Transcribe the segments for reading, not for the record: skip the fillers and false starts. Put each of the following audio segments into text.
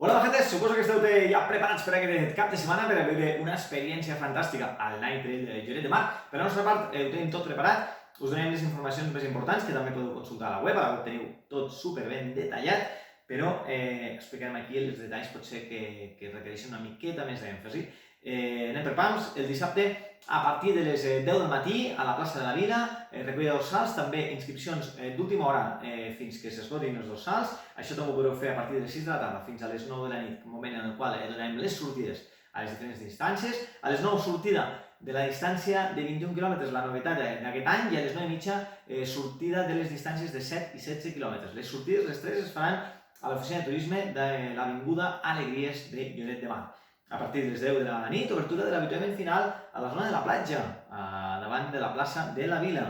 Hola, gentes! Suposo que esteu ja preparats per aquest cap de setmana per a viure una experiència fantàstica al Night Trail de Lloret de Mar. Per la nostra part, ho tenim tot preparat. Us donem les informacions més importants, que també podeu consultar a la web. A la web teniu tot super ben detallat, però explicarem aquí els detalls potser que requereixen una miqueta més d'èmfasi. Anem per pams. El dissabte, a partir de les 10 del matí, a la plaça de la Vila, recollida de dorsals, també inscripcions d'última hora fins que s'esgotin els dorsals. Això també ho podeu fer a partir de les 6 de la tarda fins a les 9 de la nit, moment en el qual donarem les sortides a les diferents distàncies. A les 9, sortida de la distància de 21 km, la novetat d'aquest any, i a les 9 i mitja, sortida de les distàncies de 7 i 16 km. Les sortides, les tres, es faran a l'oficina de turisme de l'Avinguda Alegries de Lloret de Mar. A partir de les 10 de la nit, obertura de l'avituallament final a la zona de la platja, davant de la plaça de la Vila.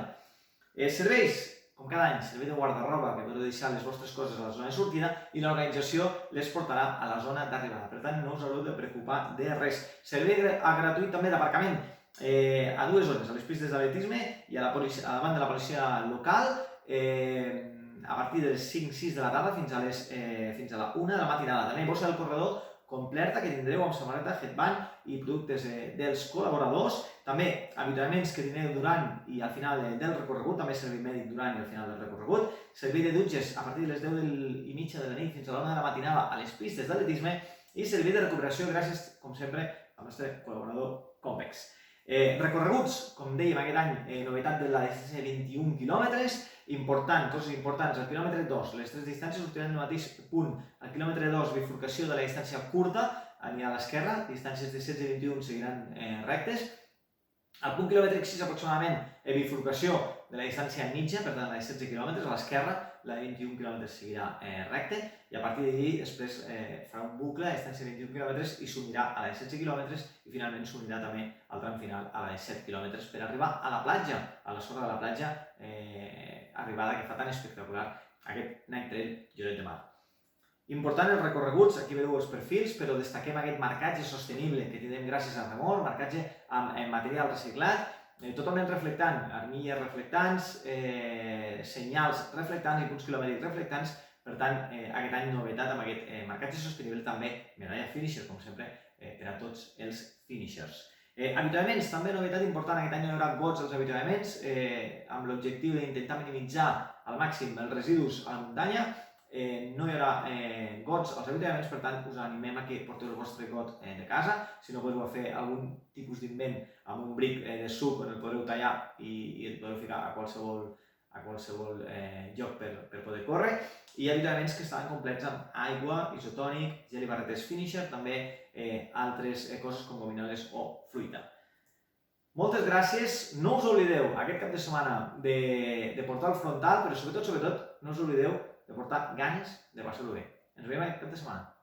Serveis, com cada any, servei de guarda-roba, que podeu deixar les vostres coses a la zona de sortida, i l'organització les portarà a la zona d'arribada. Per tant, no us haureu de preocupar de res. Servei gratuït també d'aparcament a 2 zones, a les pistes d'atletisme i davant de la policia local, a partir de les 5-6 de la tarda fins a la 1 de la matinada. També bossa del corredor completa que tindreu amb samarreta, headband i productes dels col·laboradors. També avituallaments que tindreu durant i al final del recorregut, també servei mèdic durant i al final del recorregut. Servei de dutxes a partir de les 10 i mitja de la nit fins a la 1 de la matinada a les pistes d'atletisme i servei de recuperació gràcies, com sempre, al nostre col·laborador Compex. Recorreguts, com dèiem aquest any, novetat de la distància de 21 quilòmetres, coses importants, al quilòmetre 2, les tres distàncies sortiran del mateix punt. Al quilòmetre 2, bifurcació de la distància curta, anirà a l'esquerra, distàncies de 16 i 21 seguiran rectes. Al punt quilòmetre 6, aproximadament, bifurcació de la distància mitja, per tant, la de 16 km, a l'esquerra, la de 21 km seguirà recte, i a partir d'allí després farà un bucle a distància de 21 km i s'unirà a la de 16 km i finalment s'unirà també al tram final a la de 7 km per arribar a la platja, a la sorra de la platja, arribada que fa tan espectacular aquest Night Trail Lloret de Mar. Important els recorreguts, aquí veieu els perfils, però destaquem aquest marcatge sostenible que tindrem gràcies a Remor, marcatge amb material reciclat, totalment reflectant, armilles reflectants, senyals reflectants i punts quilomètrics reflectants. Per tant, aquest any novetat amb aquest marcatge sostenible, també medalla finisher, com sempre, per a tots els finishers. Avituallaments, també novetat important, aquest any no hi haurà gots als avituallaments, amb l'objectiu d'intentar minimitzar al màxim els residus a la muntanya. No hi haurà gots als avituallaments, per tant, us animem a que porteu el vostre got de casa. Si no, podeu fer algun tipus d'invent amb un bric de suc on el podeu tallar i el podeu ficar a qualsevol lloc per poder córrer. I avituallaments que estaran complets amb aigua, isotònic, gel i barretes finisher, també altres coses com gominoles o fruita. Moltes gràcies, no us oblideu aquest cap de setmana de portar el frontal, però sobretot, no us oblideu de portar ganes de passar-ho bé. Ens veiem aquest cap de setmana.